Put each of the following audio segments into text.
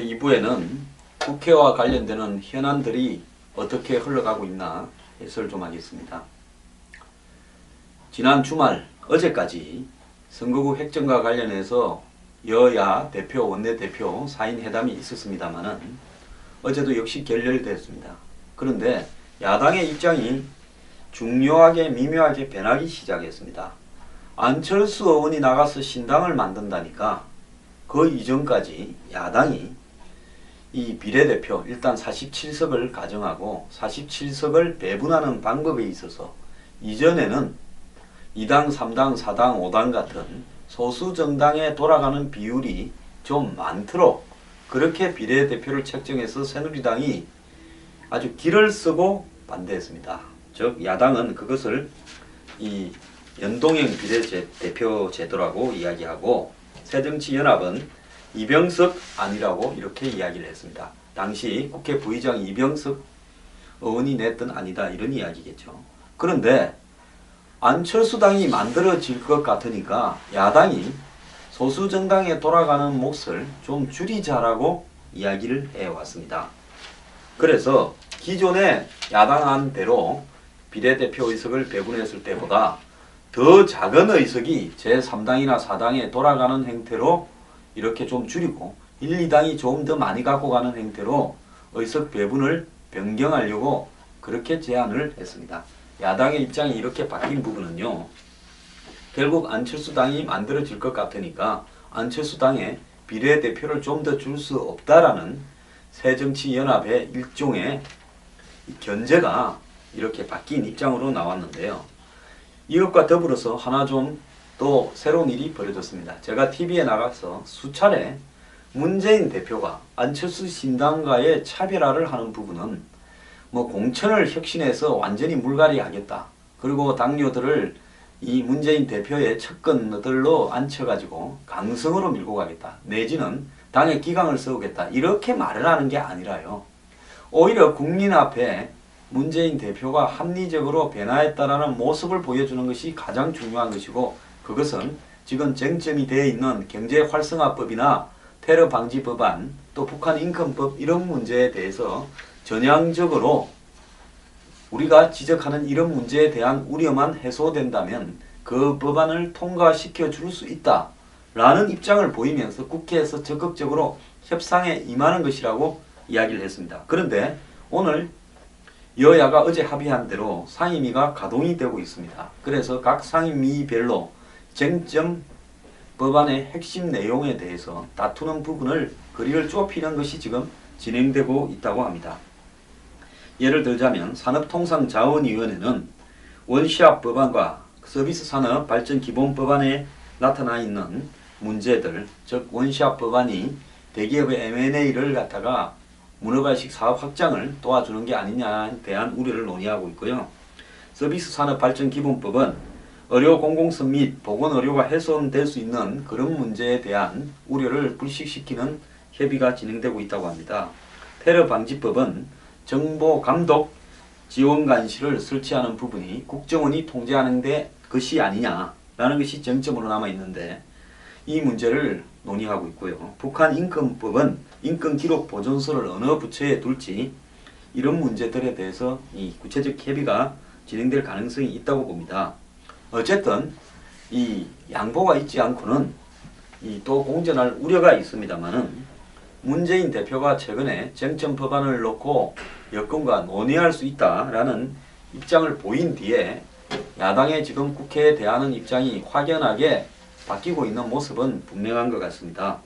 2부에는 국회와 관련되는 현안들이 어떻게 흘러가고 있나 해설 좀 하겠습니다. 지난 주말 어제까지 선거구 획정과 관련해서 여야 대표, 원내대표 4인 회담이 있었습니다마는 어제도 역시 결렬됐습니다. 그런데 야당의 입장이 중요하게 미묘하게 변하기 시작했습니다. 안철수 의원이 나가서 신당을 만든다니까 그 이전까지 야당이 이 비례대표 일단 47석을 가정하고 47석을 배분하는 방법에 있어서 이전에는 2당, 3당, 4당, 5당 같은 소수 정당에 돌아가는 비율이 좀 많도록 그렇게 비례대표를 책정해서 새누리당이 아주 기를 쓰고 반대했습니다. 즉 야당은 그것을 이 연동형 비례대표 제도라고 이야기하고 새정치연합은 이병석 안이라고 이렇게 이야기를 했습니다. 당시 국회 부의장 이병석 의원이 냈던 안이다 이런 이야기겠죠. 그런데 안철수 당이 만들어질 것 같으니까 야당이 소수정당에 돌아가는 몫을 좀 줄이자라고 이야기를 해왔습니다. 그래서 기존에 야당한 대로 비례대표 의석을 배분했을 때보다 더 작은 의석이 제3당이나 4당에 돌아가는 형태로 이렇게 좀 줄이고 1, 2당이 좀 더 많이 갖고 가는 형태로 의석 배분을 변경하려고 그렇게 제안을 했습니다. 야당의 입장이 이렇게 바뀐 부분은요. 결국 안철수 당이 만들어질 것 같으니까 안철수 당의 비례대표를 좀 더 줄 수 없다라는 새정치연합의 일종의 견제가 이렇게 바뀐 입장으로 나왔는데요. 이것과 더불어서 하나 좀 또 새로운 일이 벌어졌습니다. 제가 TV에 나가서 수차례 문재인 대표가 안철수 신당과의 차별화를 하는 부분은 뭐 공천을 혁신해서 완전히 물갈이 하겠다. 그리고 당뇨들을 이 문재인 대표의 측근들로 앉혀가지고 강성으로 밀고 가겠다. 내지는 당의 기강을 세우겠다. 이렇게 말을 하는 게 아니라요. 오히려 국민 앞에 문재인 대표가 합리적으로 변화했다라는 모습을 보여주는 것이 가장 중요한 것이고 그것은 지금 쟁점이 되어 있는 경제활성화법이나 테러 방지 법안 또 북한 인권법 이런 문제에 대해서 전향적으로 우리가 지적하는 이런 문제에 대한 우려만 해소된다면 그 법안을 통과시켜 줄 수 있다라는 입장을 보이면서 국회에서 적극적으로 협상에 임하는 것이라고 이야기를 했습니다. 그런데 오늘 여야가 어제 합의한 대로 상임위가 가동이 되고 있습니다. 그래서 각 상임위별로 쟁점 법안의 핵심 내용에 대해서 다투는 부분을 거리를 좁히는 것이 지금 진행되고 있다고 합니다. 예를 들자면 산업통상자원위원회는 원시합 법안과 서비스산업발전기본법안에 나타나 있는 문제들, 즉 원시합 법안이 대기업의 M&A를 갖다가 문어발식 사업 확장을 도와주는 게 아니냐에 대한 우려를 논의하고 있고요. 서비스산업발전기본법은 의료 공공성 및 보건의료가 훼손될 수 있는 그런 문제에 대한 우려를 불식시키는 협의가 진행되고 있다고 합니다. 테러방지법은 정보감독 지원관실을 설치하는 부분이 국정원이 통제하는 데 것이 아니냐라는 것이 쟁점으로 남아있는데 이 문제를 논의하고 있고요. 북한 인권법은 인권기록 보존서를 어느 부처에 둘지 이런 문제들에 대해서 이 구체적 협의가 진행될 가능성이 있다고 봅니다. 어쨌든 이 양보가 있지 않고는 이 또 공전할 우려가 있습니다만은 문재인 대표가 최근에 쟁점 법안을 놓고 여권과 논의할 수 있다라는 입장을 보인 뒤에 야당의 지금 국회에 대하는 입장이 확연하게 바뀌고 있는 모습은 분명한 것 같습니다.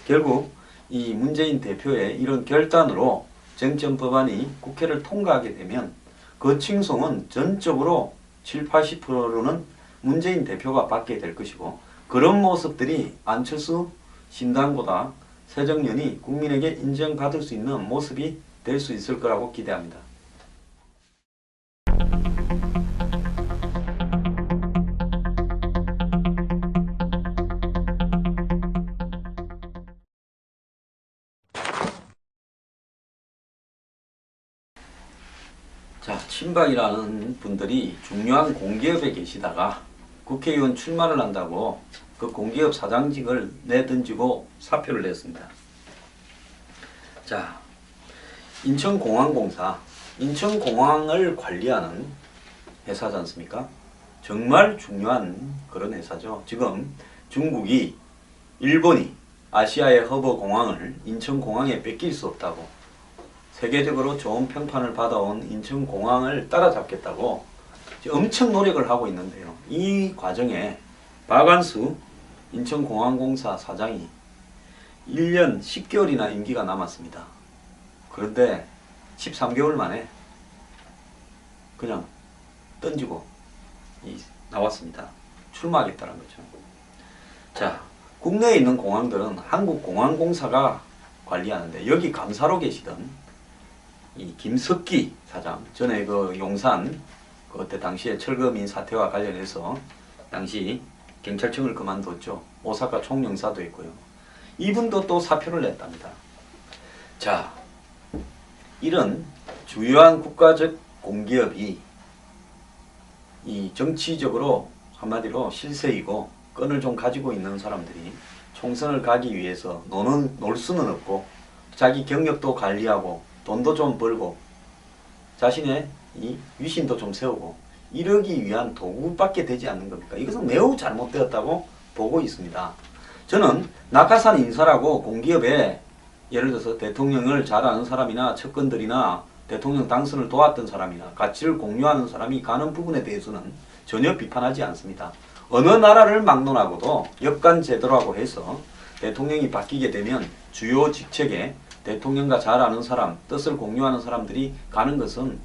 결국 이 문재인 대표의 이런 결단으로 쟁점 법안이 국회를 통과하게 되면 그 칭송은 전적으로 7, 80%는 문재인 대표가 받게 될 것이고 그런 모습들이 안철수 신당보다 새정연이 국민에게 인정받을 수 있는 모습이 될 수 있을 거라고 기대합니다. 자, 친박이라는 분들이 중요한 공기업에 계시다가 국회의원 출마를 한다고 그 공기업 사장직을 내던지고 사표를 냈습니다. 자, 인천공항공사. 인천공항을 관리하는 회사지 않습니까? 정말 중요한 그런 회사죠. 지금 중국이, 일본이 아시아의 허브 공항을 인천공항에 뺏길 수 없다고, 세계적으로 좋은 평판을 받아온 인천공항을 따라잡겠다고 엄청 노력을 하고 있는데요. 이 과정에 박완수 인천공항공사 사장이 1년 10개월이나 임기가 남았습니다. 그런데 13개월 만에 그냥 던지고 나왔습니다. 출마하겠다는 거죠. 자, 국내에 있는 공항들은 한국공항공사가 관리하는데, 여기 감사로 계시던 이 김석기 사장, 전에 그 용산 그때 당시에 철거민 사태와 관련해서 당시 경찰청을 그만뒀죠. 오사카 총영사도 있고요. 이분도 또 사표를 냈답니다. 자, 이런 주요한 국가적 공기업이 이 정치적으로 한마디로 실세이고 끈을 좀 가지고 있는 사람들이 총선을 가기 위해서 놀 수는 없고, 자기 경력도 관리하고 돈도 좀 벌고 자신의 이 위신도 좀 세우고 이러기 위한 도구밖에 되지 않는 겁니까? 이것은 매우 잘못되었다고 보고 있습니다. 저는 낙하산 인사라고 공기업에 예를 들어서 대통령을 잘 아는 사람이나 측근들이나 대통령 당선을 도왔던 사람이나 가치를 공유하는 사람이 가는 부분에 대해서는 전혀 비판하지 않습니다. 어느 나라를 막론하고도 역관제도라고 해서 대통령이 바뀌게 되면 주요 직책에 대통령과 잘 아는 사람, 뜻을 공유하는 사람들이 가는 것은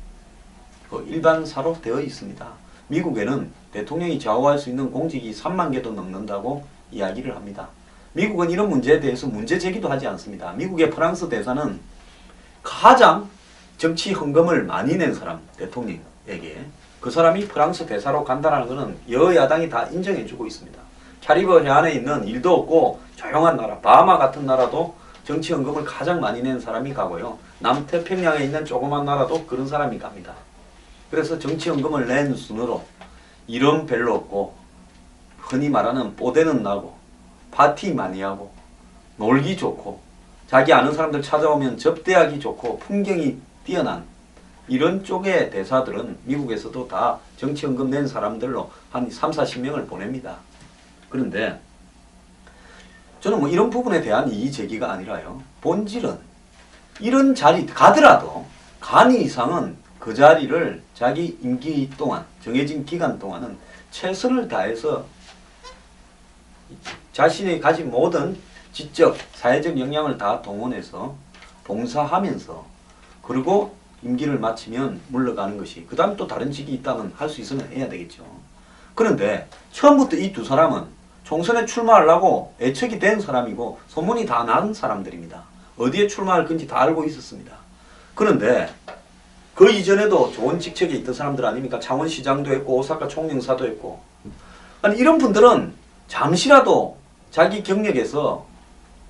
일반사로 되어 있습니다. 미국에는 대통령이 좌우할 수 있는 공직이 3만 개도 넘는다고 이야기를 합니다. 미국은 이런 문제에 대해서 문제 제기도 하지 않습니다. 미국의 프랑스 대사는 가장 정치 헌금을 많이 낸 사람, 대통령에게 그 사람이 프랑스 대사로 간다는 것은 여야당이 다 인정해주고 있습니다. 캐리브 해안에 있는 일도 없고 조용한 나라, 바하마 같은 나라도 정치 헌금을 가장 많이 낸 사람이 가고요. 남태평양에 있는 조그만 나라도 그런 사람이 갑니다. 그래서 정치 헌금을 낸 순으로 이름 별로 없고, 흔히 말하는 뽀대는 나고, 파티 많이 하고, 놀기 좋고, 자기 아는 사람들 찾아오면 접대하기 좋고, 풍경이 뛰어난 이런 쪽의 대사들은 미국에서도 다 정치 헌금 낸 사람들로 한 3, 40명을 보냅니다. 그런데 저는 뭐 이런 부분에 대한 이의 제기가 아니라요. 본질은 이런 자리 가더라도 간 이상은 그 자리를 자기 임기 동안, 정해진 기간 동안은 최선을 다해서 자신이 가진 모든 지적, 사회적 역량을 다 동원해서 봉사하면서, 그리고 임기를 마치면 물러가는 것이, 그 다음에 또 다른 직이 있다면 할 수 있으면 해야 되겠죠. 그런데 처음부터 이 두 사람은 총선에 출마하려고 애척이 된 사람이고 소문이 다 난 사람들입니다. 어디에 출마할 건지 다 알고 있었습니다. 그런데 그 이전에도 좋은 직책에 있던 사람들 아닙니까? 창원시장도 했고 오사카 총영사도 했고. 아니, 이런 분들은 잠시라도 자기 경력에서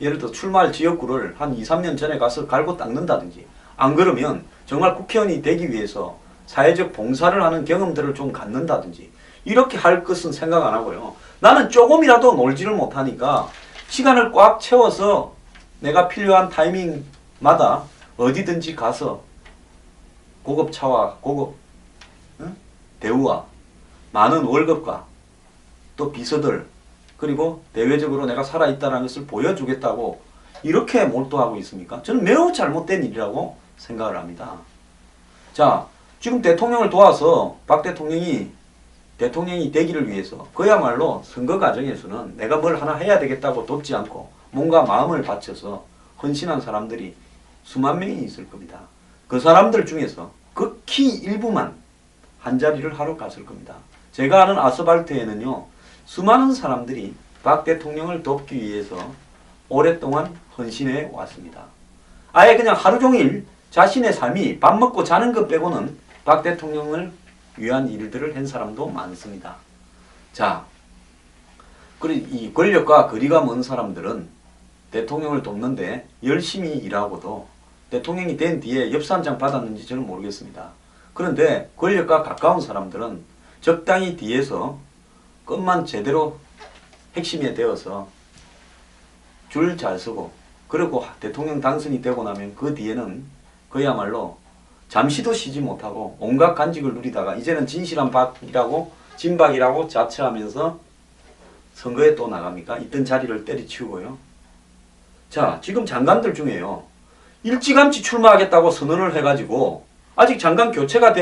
예를 들어 출마할 지역구를 한 2, 3년 전에 가서 갈고 닦는다든지, 안 그러면 정말 국회의원이 되기 위해서 사회적 봉사를 하는 경험들을 좀 갖는다든지, 이렇게 할 것은 생각 안 하고요. 나는 조금이라도 놀지를 못하니까 시간을 꽉 채워서 내가 필요한 타이밍마다 어디든지 가서 고급 차와 고급 대우와 많은 월급과 또 비서들, 그리고 대외적으로 내가 살아있다는 것을 보여주겠다고 이렇게 몰두하고 있습니까? 저는 매우 잘못된 일이라고 생각을 합니다. 자, 지금 대통령을 도와서 박 대통령이 되기를 위해서 그야말로 선거 과정에서는 내가 뭘 하나 해야 되겠다고 돕지 않고 뭔가 마음을 바쳐서 헌신한 사람들이 수만 명이 있을 겁니다. 그 사람들 중에서 극히 일부만 한자리를 하러 갔을 겁니다. 제가 아는 아스팔트에는요, 수많은 사람들이 박 대통령을 돕기 위해서 오랫동안 헌신해 왔습니다. 아예 그냥 하루 종일 자신의 삶이 밥 먹고 자는 것 빼고는 박 대통령을 위한 일들을 한 사람도 많습니다. 자, 그리고 이 권력과 거리가 먼 사람들은 대통령을 돕는데 열심히 일하고도 대통령이 된 뒤에 엽서 한 장 받았는지 저는 모르겠습니다. 그런데 권력과 가까운 사람들은 적당히 뒤에서 것만 제대로 핵심에 되어서 줄 잘 서고 그리고 대통령 당선이 되고 나면 그 뒤에는 그야말로 잠시도 쉬지 못하고 온갖 간직을 누리다가 이제는 진실한 박이라고 진박이라고 자처하면서 선거에 또 나갑니까? 있던 자리를 때려치우고요. 자, 지금 장관들 중에요. 일찌감치 출마하겠다고 선언을 해가지고 아직 장관 교체가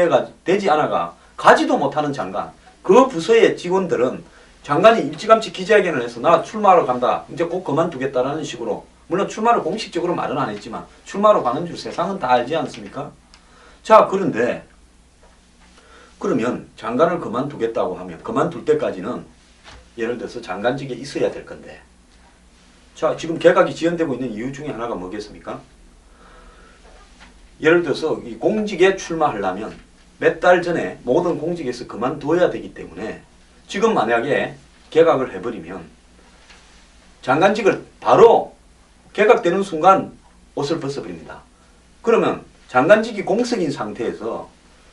되지 않아가 가지도 못하는 장관. 그 부서의 직원들은 장관이 일찌감치 기자회견을 해서 나 출마하러 간다. 이제 곧 그만두겠다라는 식으로. 물론 출마를 공식적으로 말은 안 했지만 출마로 가는 줄 세상은 다 알지 않습니까? 자, 그런데 그러면 장관을 그만두겠다고 하면 그만둘 때까지는 예를 들어서 장관직에 있어야 될 건데 자, 지금 개각이 지연되고 있는 이유 중에 하나가 뭐겠습니까? 예를 들어서 이 공직에 출마하려면 몇 달 전에 모든 공직에서 그만둬야 되기 때문에 지금 만약에 개각을 해버리면 장관직을 바로 개각되는 순간 옷을 벗어버립니다. 그러면 장관직이 공석인 상태에서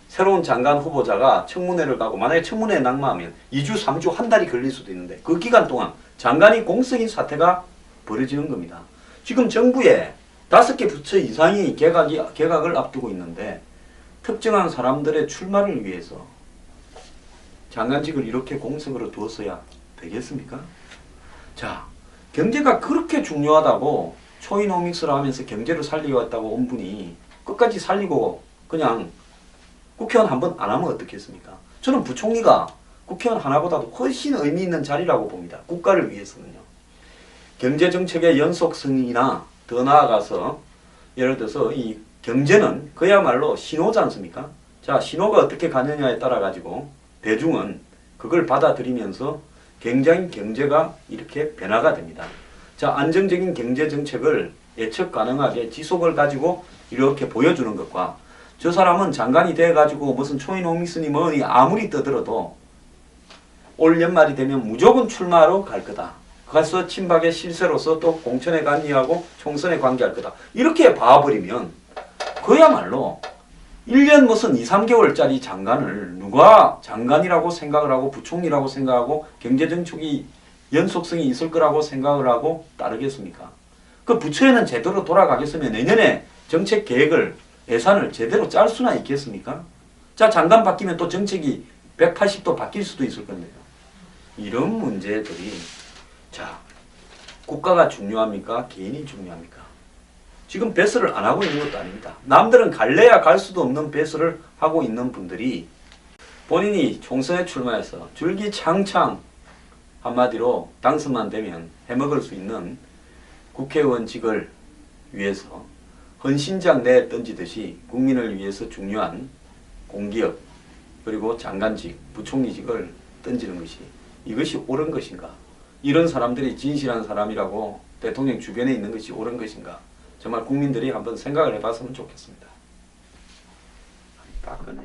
새로운 장관 후보자가 청문회를 가고 만약에 청문회에 낙마하면 2주, 3주, 한 달이 걸릴 수도 있는데 그 기간 동안 장관이 공석인 사태가 벌어지는 겁니다. 지금 정부에 5개 부처 이상이 개각을 앞두고 있는데 특정한 사람들의 출마를 위해서 장관직을 이렇게 공석으로 두었어야 되겠습니까? 자, 경제가 그렇게 중요하다고 초이노믹스를 하면서 경제를 살리겠다고 온 분이 끝까지 살리고 그냥 국회의원 한 번 안 하면 어떻겠습니까? 저는 부총리가 국회의원 하나보다도 훨씬 의미 있는 자리라고 봅니다. 국가를 위해서는요. 경제정책의 연속성이나 더 나아가서 예를 들어서 이 경제는 그야말로 신호지 않습니까? 자, 신호가 어떻게 가느냐에 따라 가지고 대중은 그걸 받아들이면서 굉장히 경제가 이렇게 변화가 됩니다. 자, 안정적인 경제 정책을 예측 가능하게 지속을 가지고 이렇게 보여주는 것과 저 사람은 장관이 돼가지고 무슨 초이노믹스니 뭐니 아무리 떠들어도 올 연말이 되면 무조건 출마로 갈 거다. 가서 친박의 실세로서 또 공천에 관여하고 총선에 관계할 거다. 이렇게 봐버리면 그야말로 1년 무슨 2, 3개월짜리 장관을 누가 장관이라고 생각을 하고 부총리라고 생각하고 경제정책이 연속성이 있을 거라고 생각을 하고 따르겠습니까? 그 부처에는 제대로 돌아가겠으면 내년에 정책 계획을 예산을 제대로 짤 수나 있겠습니까? 자, 장관 바뀌면 또 정책이 180도 바뀔 수도 있을 건데요. 이런 문제들이 자, 국가가 중요합니까? 개인이 중요합니까? 지금 배설을 안 하고 있는 것도 아닙니다. 남들은 갈래야 갈 수도 없는 배설을 하고 있는 분들이 본인이 총선에 출마해서 줄기창창 한마디로 당선만 되면 해먹을 수 있는 국회의원직을 위해서 헌신장 내에 던지듯이 국민을 위해서 중요한 공기업 그리고 장관직, 부총리직을 던지는 것이 이것이 옳은 것인가? 이런 사람들이 진실한 사람이라고 대통령 주변에 있는 것이 옳은 것인가? 정말 국민들이 한번 생각을 해봤으면 좋겠습니다. 딱 끝내.